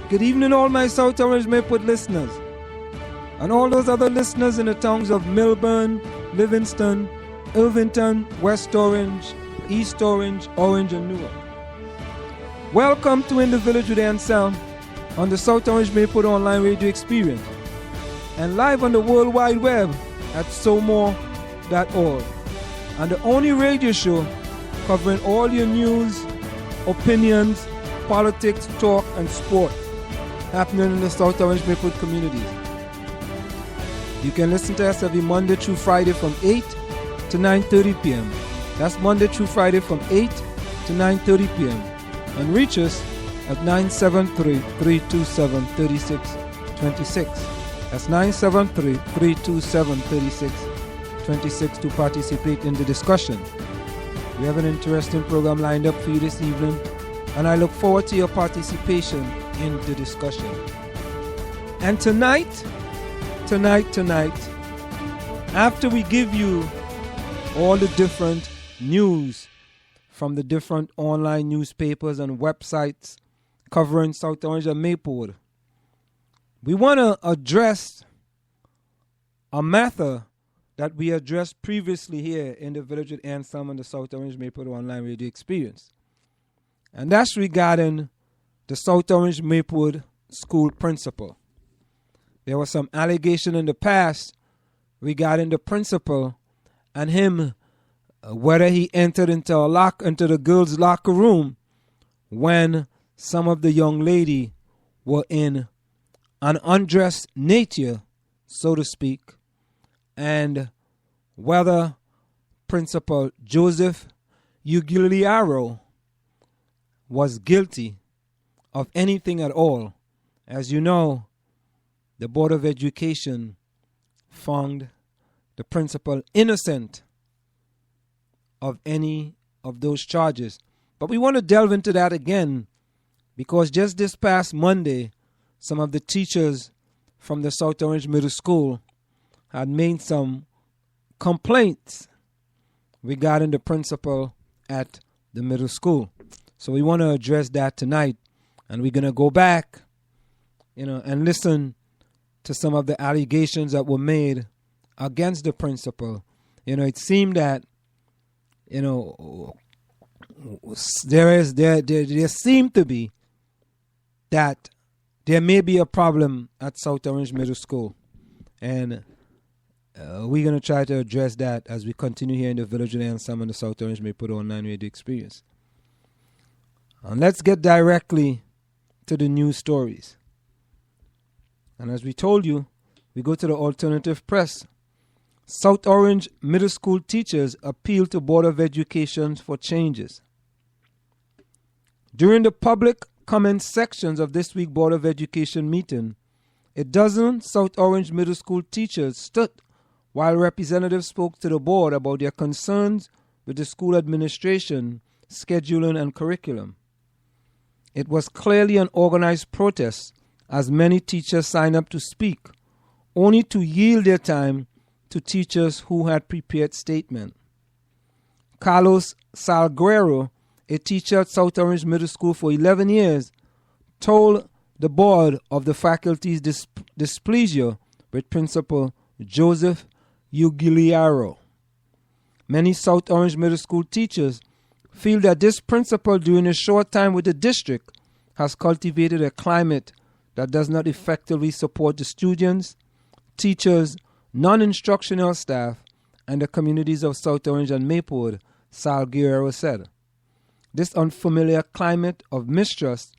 Good evening, all my South Orange Mayport listeners, and all those other listeners in the towns of Millburn, Livingston, Irvington, West Orange, East Orange, Orange, and Newark. Welcome to In the Village with Anselm on the South Orange Mayport online radio experience, and live on the World Wide Web at somore.org, and the only radio show covering all your news, opinions, politics, talk, and sport happening in the South Orange Mayport communities. You can listen to us every Monday through Friday from 8 to 9:30 p.m. That's Monday through Friday from 8 to 9:30 p.m. And reach us at 973-327-3626. That's 973-327-3626 to participate in the discussion. We have an interesting program lined up for you this evening, and I look forward to your participation in the discussion. And tonight, after we give you all the different news from the different online newspapers and websites covering South Orange and Mayport, we want to address a matter that we addressed previously here in the Village with Anselm and the South Orange Mayport online radio experience. And that's regarding the South Orange Mayport school principal. There was some allegation in the past regarding the principal and him, whether he entered into the girls' locker room when some of the young lady were in an undressed nature, so to speak, and whether Principal Joseph Ugugliaro was guilty of anything at all. As you know, the Board of Education found the principal innocent of any of those charges. But we want to delve into that again because just this past Monday, some of the teachers from the South Orange Middle School had made some complaints regarding the principal at the middle school. So we want to address that tonight. And we're going to go back, and listen to some of the allegations that were made against the principal. It seemed that, there seemed to be that there may be a problem at South Orange Middle School. And we're going to try to address that as we continue here in the Village with Anselm and the South Orange Mayport online radio experience. And let's get directly to the news stories. And as we told you, we go to the alternative press. South Orange Middle School teachers appeal to Board of Education for changes. During the public comment sections of this week's Board of Education meeting, a dozen South Orange Middle School teachers stood while representatives spoke to the board about their concerns with the school administration, scheduling, and curriculum. It was clearly an organized protest, as many teachers signed up to speak, only to yield their time to teachers who had prepared statements. Carlos Salguero, a teacher at South Orange Middle School for 11 years, told the board of the faculty's displeasure with Principal Joseph Ugugliaro. Many South Orange Middle School teachers feel that this principal, during a short time with the district, has cultivated a climate that does not effectively support the students, teachers, non-instructional staff, and the communities of South Orange and Mayport, Salguero said. This unfamiliar climate of mistrust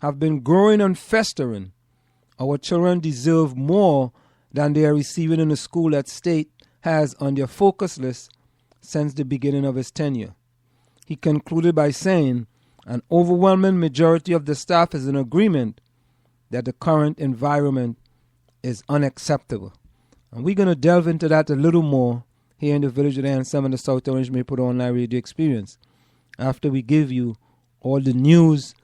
have been growing and festering. Our children deserve more than they are receiving in the school that state has on their focus list since the beginning of his tenure. He concluded by saying an overwhelming majority of the staff is in agreement that the current environment is unacceptable. And we're going to delve into that a little more here in the Village with Anselm and the South Orange Mayport online radio experience after we give you all the news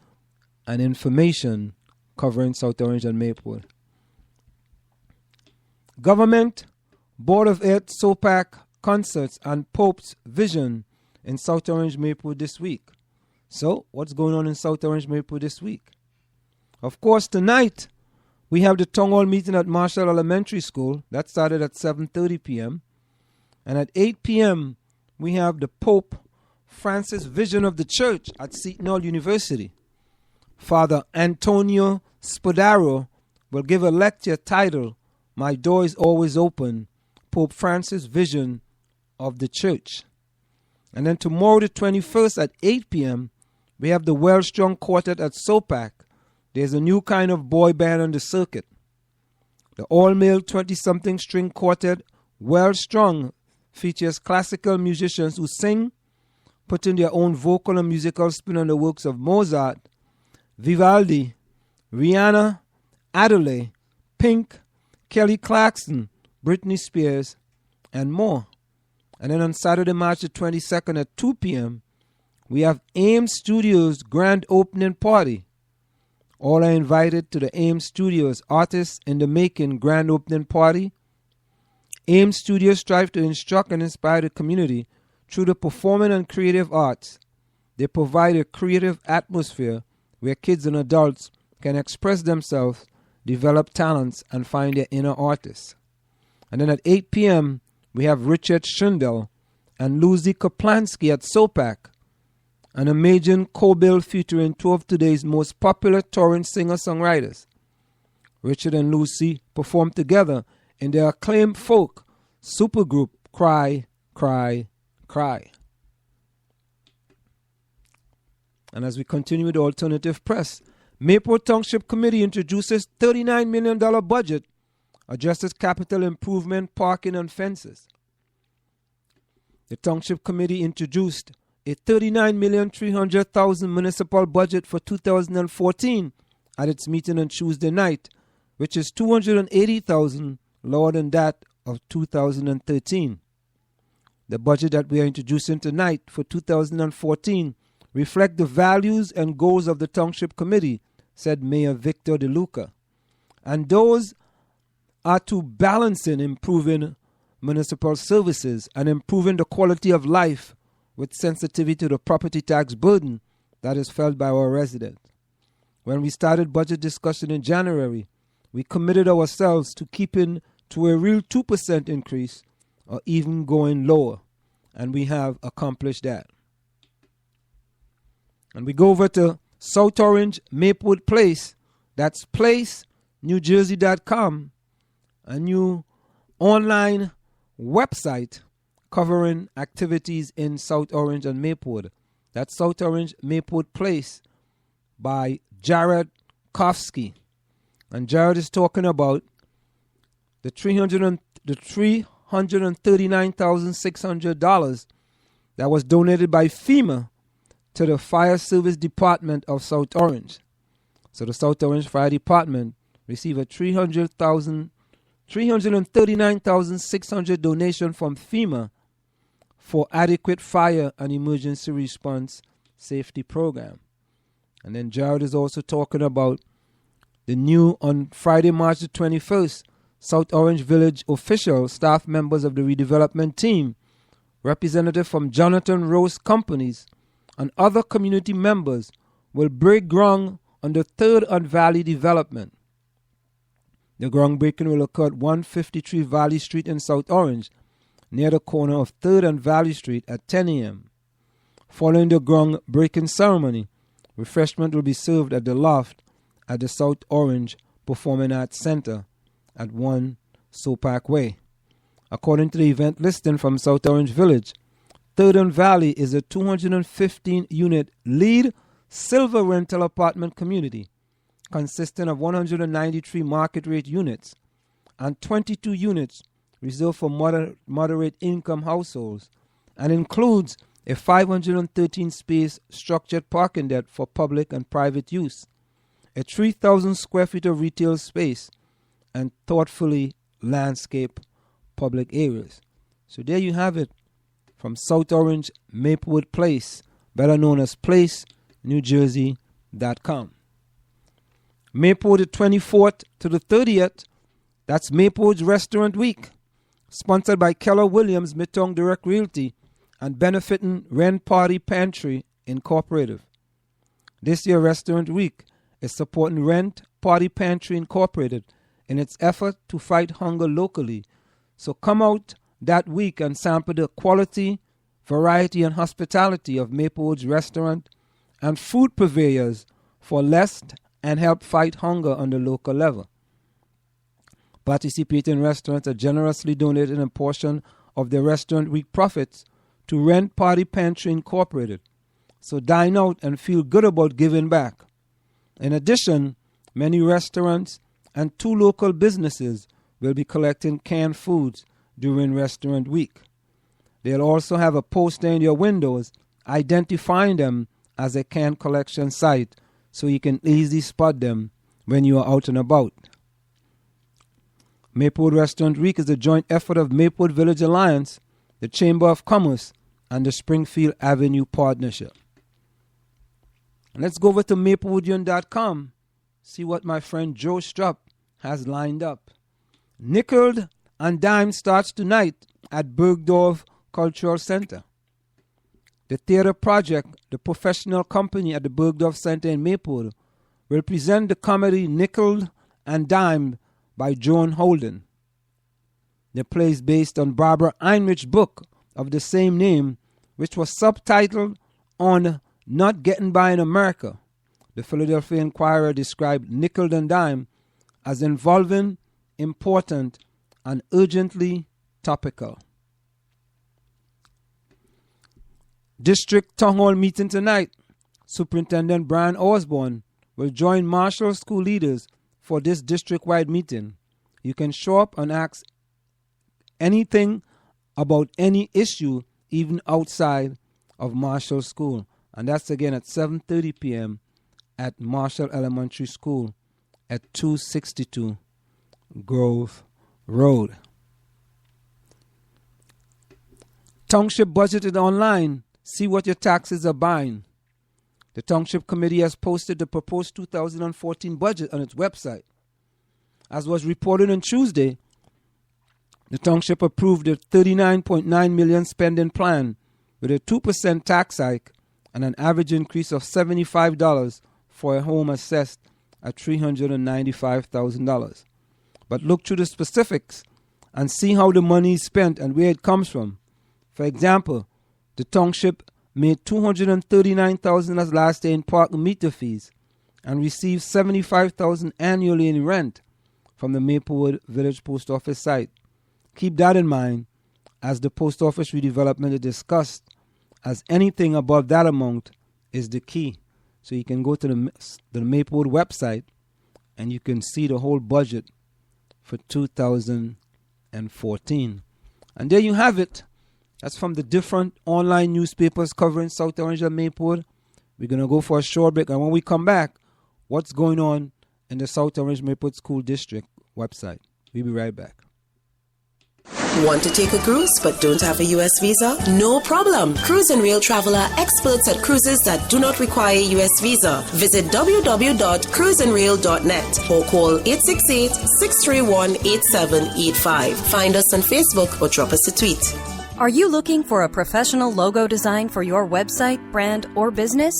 and information covering South Orange and Mayport. Government, Board of Ed, SOPAC, concerts, and Pope's vision in South Orange Mayport this week. So, what's going on in South Orange Mayport this week? Of course, tonight we have the town hall meeting at Marshall Elementary School. That started at 7:30 p.m. And at 8 p.m., we have the Pope Francis Vision of the Church at Seton Hall University. Father Antonio Spadaro will give a lecture titled, "My Door is Always Open, Pope Francis Vision of the Church." And then tomorrow the 21st at 8 p.m., we have the Well Strong Quartet at SOPAC. There's a new kind of boy band on the circuit. The all-male 20-something string quartet, Well Strong, features classical musicians who sing, putting their own vocal and musical spin on the works of Mozart, Vivaldi, Rihanna, Adele, Pink, Kelly Clarkson, Britney Spears, and more. And then on Saturday, March the 22nd at 2 p.m., we have AIM Studios' grand opening party. All are invited to the AIM Studios Artists in the Making grand opening party. AIM Studios strive to instruct and inspire the community through the performing and creative arts. They provide a creative atmosphere where kids and adults can express themselves, develop talents, and find their inner artists. And then at 8 p.m., we have Richard Schindel and Lucy Kaplansky at SOPAC, an amazing co-bill featuring two of today's most popular touring singer-songwriters. Richard and Lucy performed together in their acclaimed folk supergroup Cry, Cry, Cry. And as we continue with the alternative press, Mayport Township Committee introduces $39 million budget, addresses capital improvement, parking, and fences. The Township Committee introduced a $39,300,000 municipal budget for 2014 at its meeting on Tuesday night, which is $280,000 lower than that of 2013. The budget that we are introducing tonight for 2014 reflect the values and goals of the Township Committee, said Mayor Victor DeLuca. And those are to balancing improving municipal services and improving the quality of life with sensitivity to the property tax burden that is felt by our residents. When we started budget discussion in January, we committed ourselves to keeping to a real 2% increase or even going lower, and we have accomplished that. And we go over to South Orange Maplewood Place. That's placenewjersey.com, a new online website covering activities in South Orange and Maplewood. That's South Orange Maplewood Place by Jared Kofsky. And Jared is talking about the $339,600 that was donated by FEMA to the Fire Service Department of South Orange. So the South Orange Fire Department received a $339,600 donation from FEMA for adequate fire and emergency response safety program. And then Jared is also talking about the new, on Friday, March the 21st, South Orange Village officials, staff members of the redevelopment team, representatives from Jonathan Rose Companies, and other community members will break ground on the third on Valley development. The groundbreaking will occur at 153 Valley Street in South Orange, near the corner of 3rd and Valley Street at 10 a.m. Following the groundbreaking ceremony, refreshment will be served at the loft at the South Orange Performing Arts Center at 1 Sopak Way. According to the event listing from South Orange Village, 3rd and Valley is a 215-unit LEED silver rental apartment community consisting of 193 market rate units and 22 units reserved for moderate income households, and includes a 513-space structured parking deck for public and private use, a 3,000 square feet of retail space, and thoughtfully landscaped public areas. So there you have it from South Orange Maplewood Place, better known as placenewjersey.com. Maplewood the 24th to the 30th, that's Maplewood's Restaurant Week, sponsored by Keller Williams Midtown Direct Realty and benefiting Ren Party Pantry Incorporated. This year Restaurant Week is supporting Rent Party Pantry Incorporated in its effort to fight hunger locally. So come out that week and sample the quality, variety, and hospitality of Maplewood's restaurant and food purveyors for less and help fight hunger on the local level. Participating restaurants are generously donating a portion of their restaurant week profits to Rent Party Pantry Incorporated. So dine out and feel good about giving back. In addition, many restaurants and 2 local businesses will be collecting canned foods during restaurant week. They'll also have a poster in your windows identifying them as a can collection site so you can easily spot them when you are out and about. Maplewood Restaurant Week is a joint effort of Maplewood Village Alliance, the Chamber of Commerce, and the Springfield Avenue Partnership. And let's go over to maplewoodian.com, see what my friend Joe Strupp has lined up. Nickel and Dime starts tonight at Bergdorf Cultural Center. The Theater Project, the professional company at the Bergdorf Center in Maplewood, will present the comedy Nickel and Dime by Joan Holden. The play is based on Barbara Einrich's book of the same name, which was subtitled on Not Getting By in America. The Philadelphia Inquirer described Nickel and Dime as involving, important, and urgently topical. District Town Hall meeting tonight. Superintendent Brian Osborne will join Marshall school leaders for this district-wide meeting. You can show up and ask anything about any issue, even outside of Marshall School. And that's again at 7:30 p.m. at Marshall Elementary School at 262 Grove Road. Township budgeted online. See what your taxes are buying. The Township Committee has posted the proposed 2014 budget on its website. As was reported on Tuesday, the Township approved a $39.9 million spending plan with a 2% tax hike and an average increase of $75 for a home assessed at $395,000. But look through the specifics and see how the money is spent and where it comes from. For example, the Township made $239,000 last year in park meter fees and received $75,000 annually in rent from the Maplewood Village Post Office site. Keep that in mind as the post office redevelopment is discussed, as anything above that amount is the key. So you can go to the Maplewood website and you can see the whole budget for 2014. And there you have it. That's from the different online newspapers covering South Orange and Maplewood. We're going to go for a short break. And when we come back, what's going on in the South Orange Maplewood School District website. We'll be right back. Want to take a cruise but don't have a U.S. visa? No problem. Cruise and Rail Travel are experts at cruises that do not require a U.S. visa. Visit www.cruiseandrail.net or call 868-631-8785. Find us on Facebook or drop us a tweet. Are you looking for a professional logo design for your website, brand, or business?